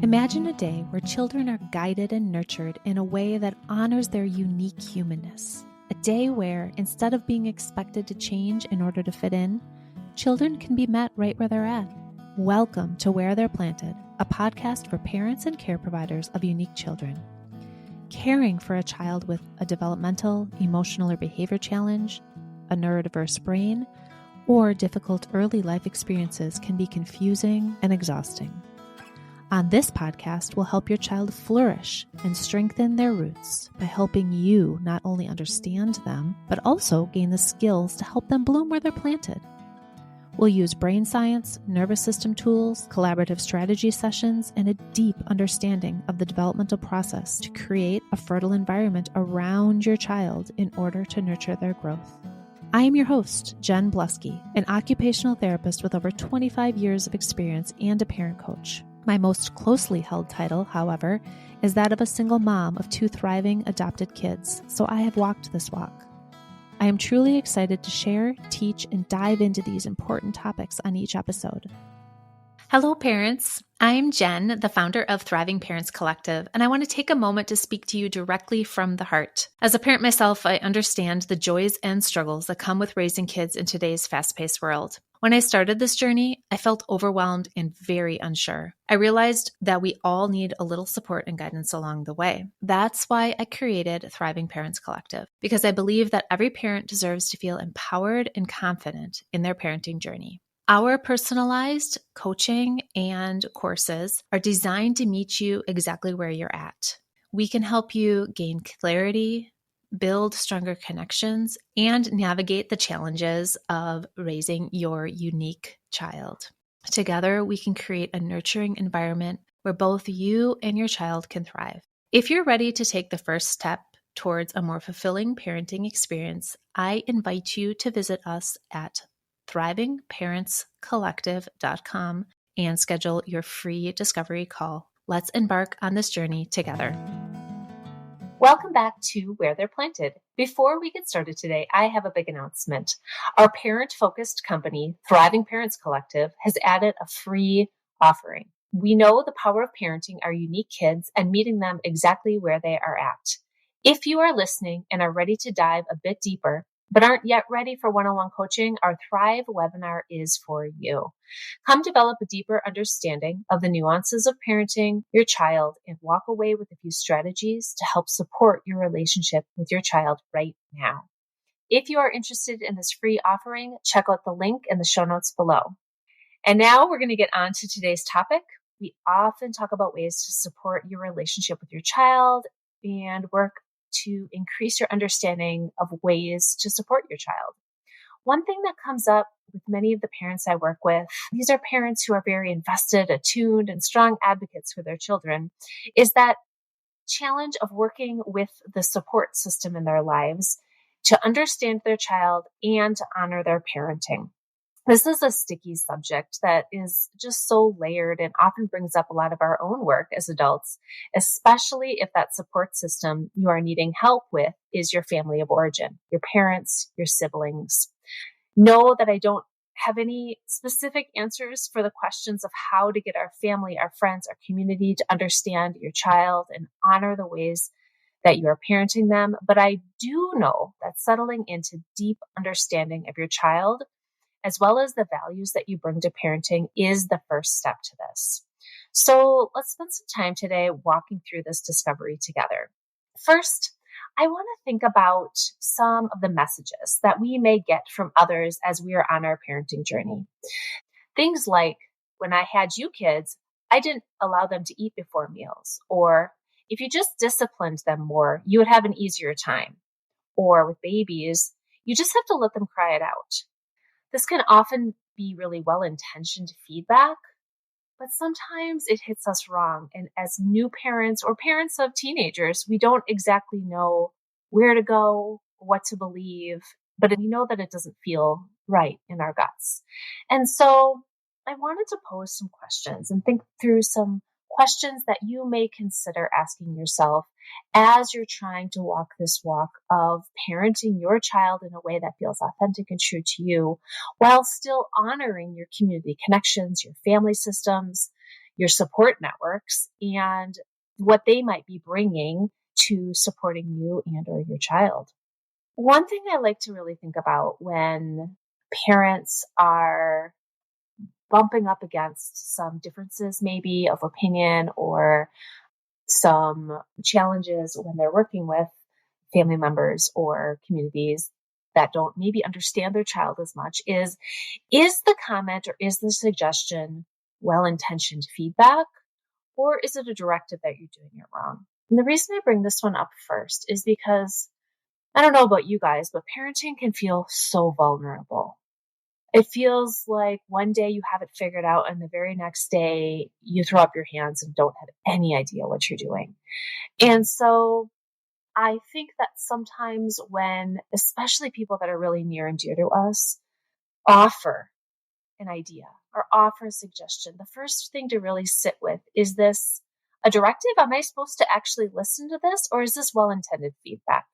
Imagine a day where children are guided and nurtured in a way that honors their unique humanness. A day where, instead of being expected to change in order to fit in, children can be met right where they're at. Welcome to Where They're Planted, a podcast for parents and care providers of unique children. Caring for a child with a developmental, emotional, or behavior challenge, a neurodiverse brain, or difficult early life experiences can be confusing and exhausting. On this podcast, we'll help your child flourish and strengthen their roots by helping you not only understand them, but also gain the skills to help them bloom where they're planted. We'll use brain science, nervous system tools, collaborative strategy sessions, and a deep understanding of the developmental process to create a fertile environment around your child in order to nurture their growth. I am your host, Jen Bluske, an occupational therapist with over 25 years of experience and a parent coach. My most closely held title, however, is that of a single mom of 2 thriving adopted kids, so I have walked this walk. I am truly excited to share, teach, and dive into these important topics on each episode. Hello, parents. I'm Jen, the founder of Thriving Parents Collective, and I want to take a moment to speak to you directly from the heart. As a parent myself, I understand the joys and struggles that come with raising kids in today's fast-paced world. When I started this journey, I felt overwhelmed and very unsure. I realized that we all need a little support and guidance along the way. That's why I created Thriving Parents Collective, because I believe that every parent deserves to feel empowered and confident in their parenting journey. Our personalized coaching and courses are designed to meet you exactly where you're at. We can help you gain clarity, build stronger connections, and navigate the challenges of raising your unique child. Together, we can create a nurturing environment where both you and your child can thrive. If you're ready to take the first step towards a more fulfilling parenting experience, I invite you to visit us at thrivingparentscollective.com and schedule your free discovery call. Let's embark on this journey together. Welcome back to Where They're Planted. Before we get started today, I have a big announcement. Our parent-focused company, Thriving Parents Collective, has added a free offering. We know the power of parenting our unique kids and meeting them exactly where they are at. If you are listening and are ready to dive a bit deeper, but aren't yet ready for one-on-one coaching, our Thrive webinar is for you. Come develop a deeper understanding of the nuances of parenting your child and walk away with a few strategies to help support your relationship with your child right now. If you are interested in this free offering, check out the link in the show notes below. And now we're going to get on to today's topic. We often talk about ways to support your relationship with your child and work to increase your understanding of ways to support your child. One thing that comes up with many of the parents I work with, these are parents who are very invested, attuned, and strong advocates for their children, is that challenge of working with the support system in their lives to understand their child and to honor their parenting. This is a sticky subject that is just so layered and often brings up a lot of our own work as adults, especially if that support system you are needing help with is your family of origin, your parents, your siblings. Know that I don't have any specific answers for the questions of how to get our family, our friends, our community to understand your child and honor the ways that you are parenting them. But I do know that settling into deep understanding of your child, as well as the values that you bring to parenting, is the first step to this. So let's spend some time today walking through this discovery together. First, I want to think about some of the messages that we may get from others as we are on our parenting journey. Things like, when I had you kids, I didn't allow them to eat before meals. Or, if you just disciplined them more, you would have an easier time. Or with babies, you just have to let them cry it out. This can often be really well-intentioned feedback, but sometimes it hits us wrong. And as new parents or parents of teenagers, we don't exactly know where to go, what to believe, but we know that it doesn't feel right in our guts. And so I wanted to pose some questions and think through some questions that you may consider asking yourself as you're trying to walk this walk of parenting your child in a way that feels authentic and true to you, while still honoring your community connections, your family systems, your support networks and what they might be bringing to supporting you and or your child. One thing I like to really think about when parents are bumping up against some differences maybe of opinion or some challenges when they're working with family members or communities that don't maybe understand their child as much is the comment or is the suggestion well-intentioned feedback, or is it a directive that you're doing it wrong? And the reason I bring this one up first is because I don't know about you guys, but parenting can feel so vulnerable. It feels like one day you have it figured out and the very next day you throw up your hands and don't have any idea what you're doing. And so I think that sometimes when, especially people that are really near and dear to us, offer an idea or offer a suggestion, the first thing to really sit with, is this a directive? Am I supposed to actually listen to this, or is this well-intended feedback?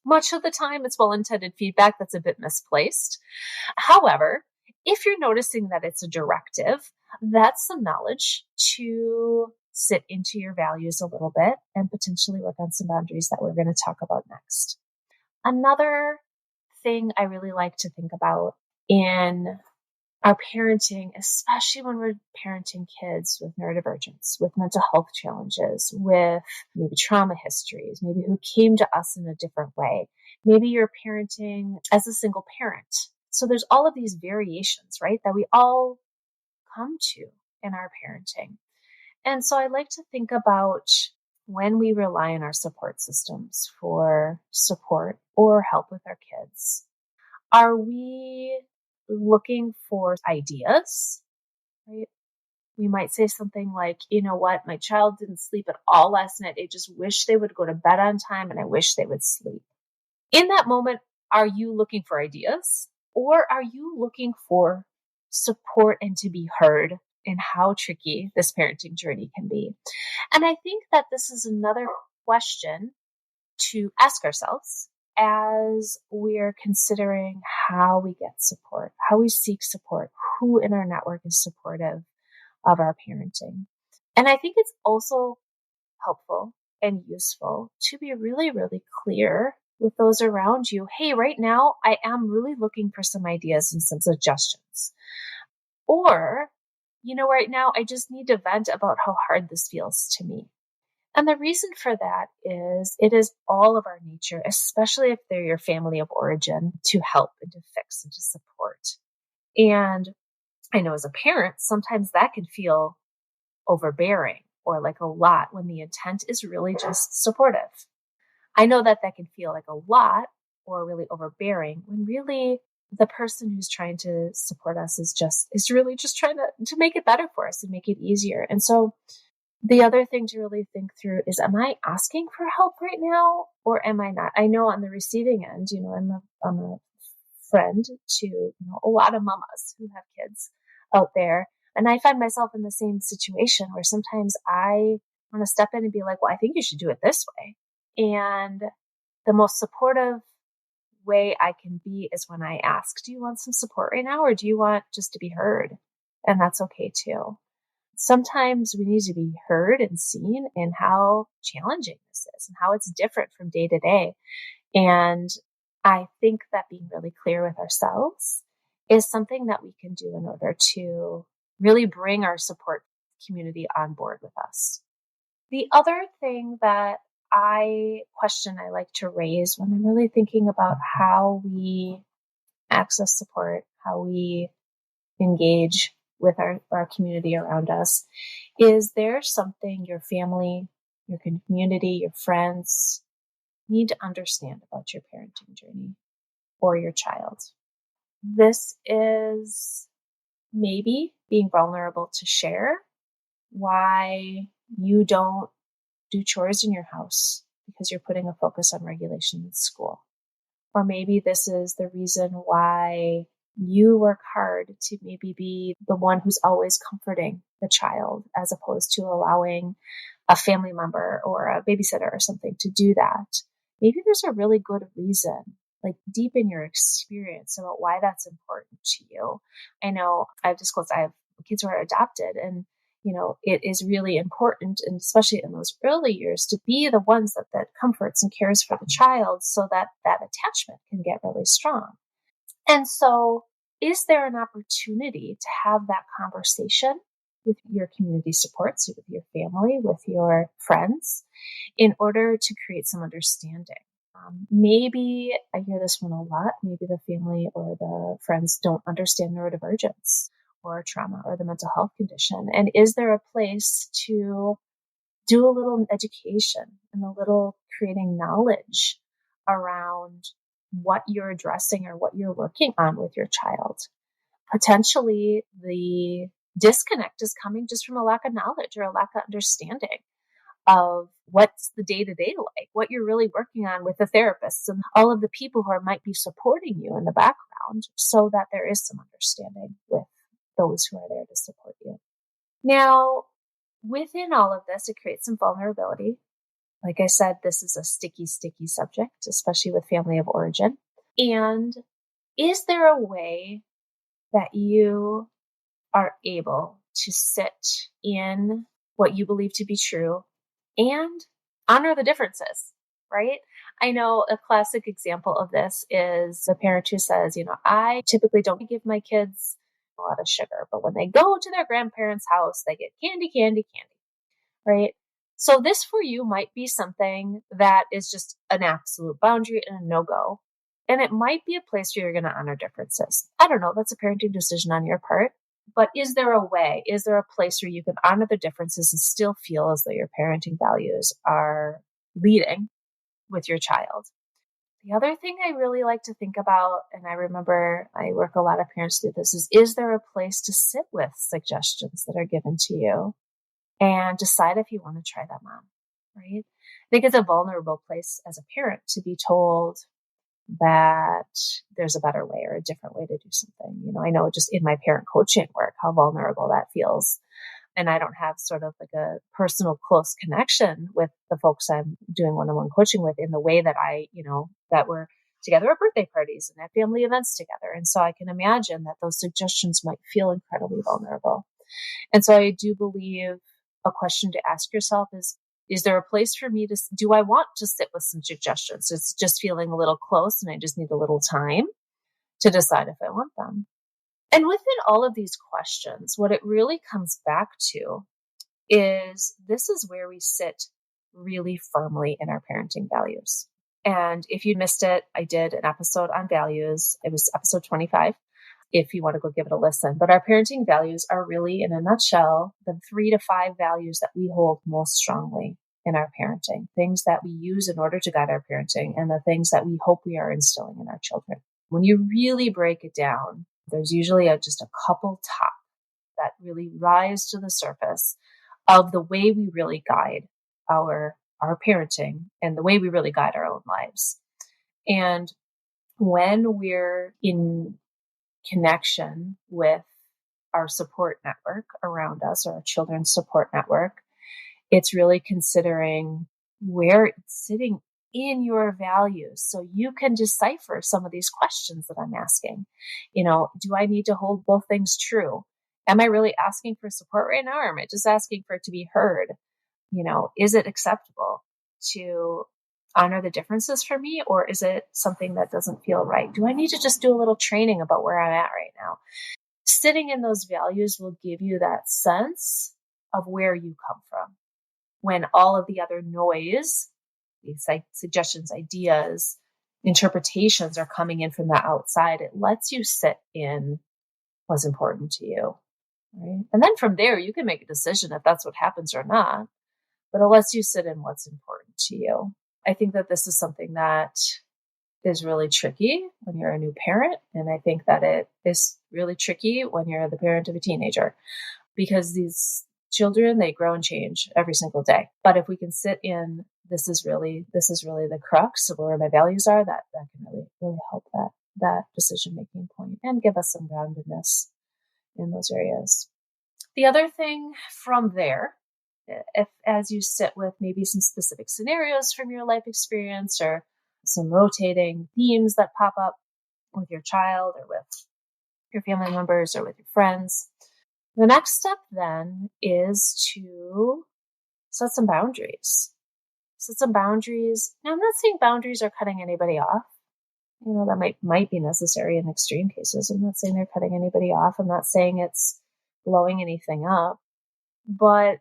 Much of the time, it's well-intended feedback that's a bit misplaced. However, if you're noticing that it's a directive, that's some knowledge to sit into your values a little bit and potentially work on some boundaries that we're going to talk about next. Another thing I really like to think about in our parenting, especially when we're parenting kids with neurodivergence, with mental health challenges, with maybe trauma histories, maybe who came to us in a different way. Maybe you're parenting as a single parent. So there's all of these variations, right, that we all come to in our parenting. And so I like to think about when we rely on our support systems for support or help with our kids. Are we looking for ideas, right? We might say something like, you know what, my child didn't sleep at all last night. I just wish they would go to bed on time and I wish they would sleep. In that moment, are you looking for ideas, or are you looking for support and to be heard in how tricky this parenting journey can be? And I think that this is another question to ask ourselves as we're considering how we get support, how we seek support, who in our network is supportive of our parenting. And I think it's also helpful and useful to be really, really clear with those around you. Hey, right now, I am really looking for some ideas and some suggestions. Or, right now, I just need to vent about how hard this feels to me. And the reason for that is it is all of our nature, especially if they're your family of origin, to help and to fix and to support. And I know as a parent, sometimes that can feel overbearing or like a lot when the intent is really just supportive. I know that can feel like a lot or really overbearing when really the person who's trying to support us is really just trying to make it better for us and make it easier. And so the other thing to really think through is, am I asking for help right now or am I not? I know on the receiving end, I'm a friend to a lot of mamas who have kids out there. And I find myself in the same situation where sometimes I want to step in and be like, well, I think you should do it this way. And the most supportive way I can be is when I ask, do you want some support right now? Or do you want just to be heard? And that's okay too. Sometimes we need to be heard and seen in how challenging this is and how it's different from day to day. And I think that being really clear with ourselves is something that we can do in order to really bring our support community on board with us. The other thing that I like to raise when I'm really thinking about how we access support, how we engage with our community around us, is there something your family, your community, your friends need to understand about your parenting journey or your child? This is maybe being vulnerable to share why you don't do chores in your house because you're putting a focus on regulation in school. Or maybe this is the reason why you work hard to maybe be the one who's always comforting the child as opposed to allowing a family member or a babysitter or something to do that. Maybe there's a really good reason, like deep in your experience about why that's important to you. I know I've disclosed I have kids who are adopted, and it is really important, and especially in those early years, to be the ones that comforts and cares for the child so that that attachment can get really strong. And so, is there an opportunity to have that conversation with your community supports, with your family, with your friends, in order to create some understanding? Maybe I hear this one a lot. Maybe the family or the friends don't understand neurodivergence or trauma or the mental health condition. And is there a place to do a little education and a little creating knowledge around what you're addressing or what you're working on with your child? Potentially the disconnect is coming just from a lack of knowledge or a lack of understanding of what's the day-to-day like, what you're really working on with the therapists and all of the people who might be supporting you in the background, so that there is some understanding with those who are there to support you. Now, within all of this, it creates some vulnerability. Like I said, this is a sticky subject, especially with family of origin. And is there a way that you are able to sit in what you believe to be true and honor the differences, right? I know a classic example of this is a parent who says, I typically don't give my kids a lot of sugar, but when they go to their grandparents' house, they get candy, right? So this for you might be something that is just an absolute boundary and a no-go. And it might be a place where you're going to honor differences. I don't know. That's a parenting decision on your part. But is there a way, is there a place where you can honor the differences and still feel as though your parenting values are leading with your child? The other thing I really like to think about, and I remember I work a lot of parents through this, is there a place to sit with suggestions that are given to you and decide if you want to try them on, right? I think it's a vulnerable place as a parent to be told that there's a better way or a different way to do something. I know just in my parent coaching work, how vulnerable that feels. And I don't have sort of like a personal close connection with the folks I'm doing one-on-one coaching with in the way that that we're together at birthday parties and at family events together. And so I can imagine that those suggestions might feel incredibly vulnerable. And so I do believe a question to ask yourself is there a place for me do I want to sit with some suggestions? It's just feeling a little close and I just need a little time to decide if I want them. And within all of these questions, what it really comes back to is this is where we sit really firmly in our parenting values. And if you missed it, I did an episode on values. It was episode 25. If you want to go give it a listen. But our parenting values are really, in a nutshell, the 3 to 5 values that we hold most strongly in our parenting, things that we use in order to guide our parenting, and the things that we hope we are instilling in our children. When you really break it down, there's usually just a couple top that really rise to the surface of the way we really guide our parenting and the way we really guide our own lives. And when we're in connection with our support network around us, or our children's support network, it's really considering where it's sitting in your values so you can decipher some of these questions that I'm asking. Do I need to hold both things true? Am I really asking for support right now, or am I just asking for it to be heard? Is it acceptable to honor the differences for me, or is it something that doesn't feel right? Do I need to just do a little training about where I'm at right now? Sitting in those values will give you that sense of where you come from. When all of the other noise, these suggestions, ideas, interpretations are coming in from the outside, it lets you sit in what's important to you, right? And then from there, you can make a decision if that's what happens or not, but it lets you sit in what's important to you. I think that this is something that is really tricky when you're a new parent. And I think that it is really tricky when you're the parent of a teenager, because these children, they grow and change every single day. But if we can sit in, this is really the crux of where my values are, that can really, really help that decision-making point and give us some groundedness in those areas. The other thing from there, if as you sit with maybe some specific scenarios from your life experience or some rotating themes that pop up with your child or with your family members or with your friends, The next step then is to set some boundaries. Set some boundaries. Now, I'm not saying boundaries are cutting anybody off. That might be necessary in extreme cases. I'm not saying they're cutting anybody off. I'm not saying it's blowing anything up, but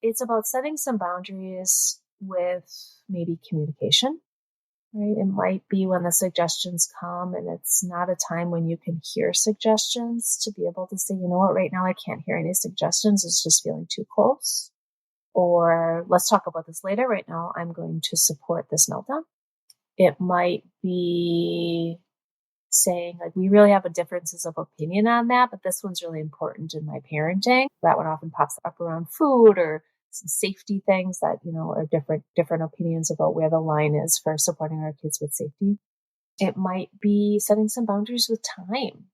it's about setting some boundaries with maybe communication, right? It might be when the suggestions come and it's not a time when you can hear suggestions to be able to say, you know what, right now I can't hear any suggestions. It's just feeling too close. Or let's talk about this later. Right now, I'm going to support this meltdown. It might be saying, like, we really have a differences of opinion on that, but this one's really important in my parenting. That one often pops up around food or some safety things that, are different opinions about where the line is for supporting our kids with safety. It might be setting some boundaries with time.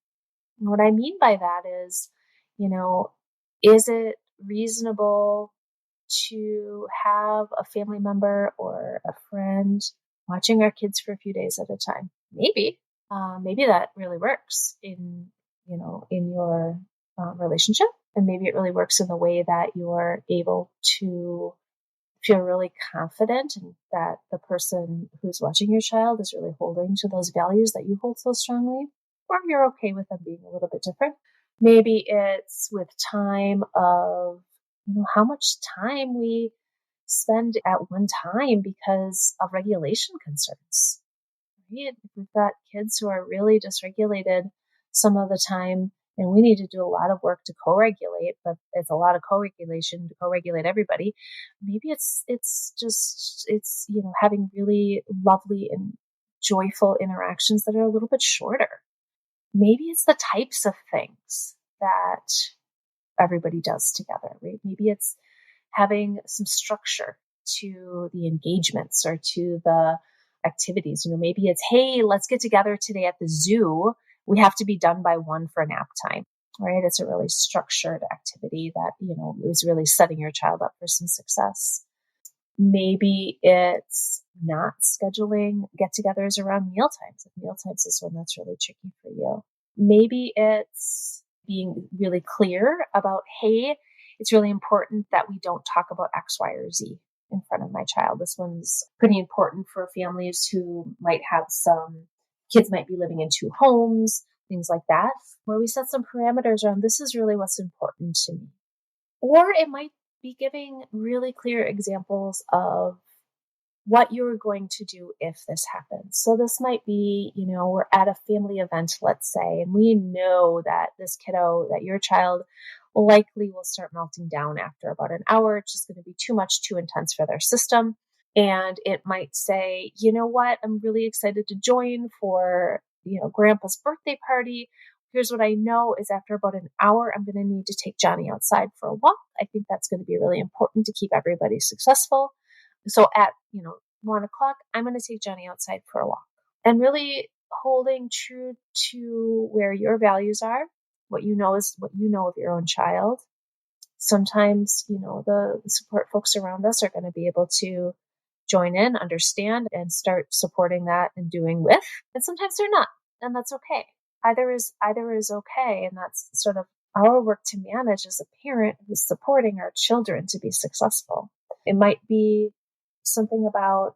And what I mean by that is, is it reasonable to have a family member or a friend watching our kids for a few days at a time? Maybe that really works in your relationship, and maybe it really works in the way that you're able to feel really confident and that the person who's watching your child is really holding to those values that you hold so strongly, or you're okay with them being a little bit different. Maybe it's with time of, how much time we spend at one time because of regulation concerns. Right? If we've got kids who are really dysregulated some of the time, and we need to do a lot of work to co-regulate, but it's a lot of co-regulation to co-regulate everybody. Maybe it's having really lovely and joyful interactions that are a little bit shorter. Maybe it's the types of things that everybody does together, right? Maybe it's having some structure to the engagements or to the activities. Maybe it's, hey, let's get together today at the zoo. We have to be done by 1 for nap time, right? It's a really structured activity that, is really setting your child up for some success. Maybe it's not scheduling get-togethers around mealtimes. If mealtimes is one that's really tricky for you. Maybe it's being really clear about, hey, it's really important that we don't talk about X, Y, or Z in front of my child. This one's pretty important for families who might have some kids might be living in 2 homes, things like that, where we set some parameters around this is really what's important to me. Or it might be giving really clear examples of what you're going to do if this happens. So this might be, we're at a family event, let's say, and we know that this kiddo, that your child likely will start melting down after about an hour. It's just going to be too much, too intense for their system. And it might say, you know what, I'm really excited to join for, grandpa's birthday party. Here's what I know is after about an hour, I'm going to need to take Johnny outside for a walk. I think that's going to be really important to keep everybody successful. So at, 1 o'clock, I'm going to take Johnny outside for a walk, and really holding true to where your values are, what you know is what you know of your own child. Sometimes, the support folks around us are going to be able to join in, understand, and start supporting that and doing with. And sometimes they're not, and that's okay. Either is okay. And that's sort of our work to manage as a parent who's supporting our children to be successful. It might be something about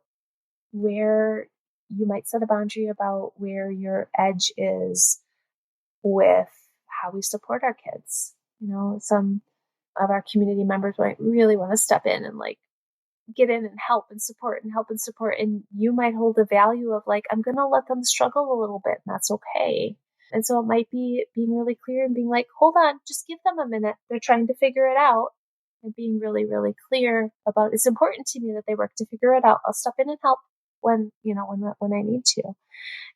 where you might set a boundary about where your edge is with how we support our kids. Some of our community members might really want to step in and get in and help and support. And you might hold a value of I'm going to let them struggle a little bit, and that's okay. And so it might be being really clear and being hold on, just give them a minute. They're trying to figure it out, and being really, really clear about it's important to me that they work to figure it out. I'll step in and help when I need to.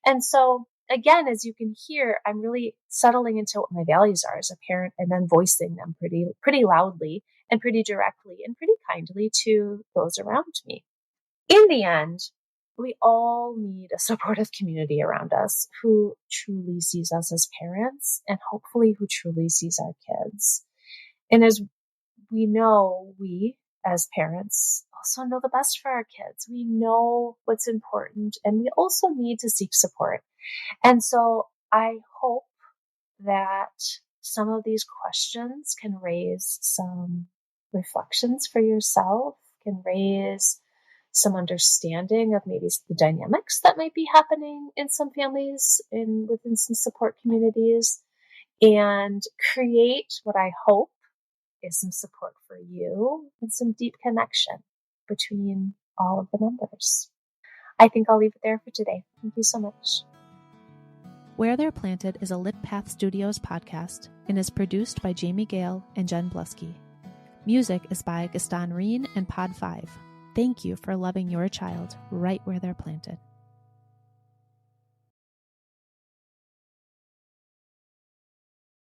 And so again, as you can hear, I'm really settling into what my values are as a parent, and then voicing them pretty loudly and pretty directly and pretty kindly to those around me. In the end, we all need a supportive community around us who truly sees us as parents, and hopefully who truly sees our kids. And as we know, we as parents also know the best for our kids. We know what's important, and we also need to seek support. And so I hope that some of these questions can raise some reflections for yourself, can raise some understanding of maybe the dynamics that might be happening in some families and within some support communities, and create what I hope is some support for you and some deep connection between all of the members. I think I'll leave it there for today. Thank you so much. Where They're Planted is a Lit Path Studios podcast and is produced by Jamie Gale and Jen Bluske. Music is by Gaston Reen and Pod 5. Thank you for loving your child right where they're planted.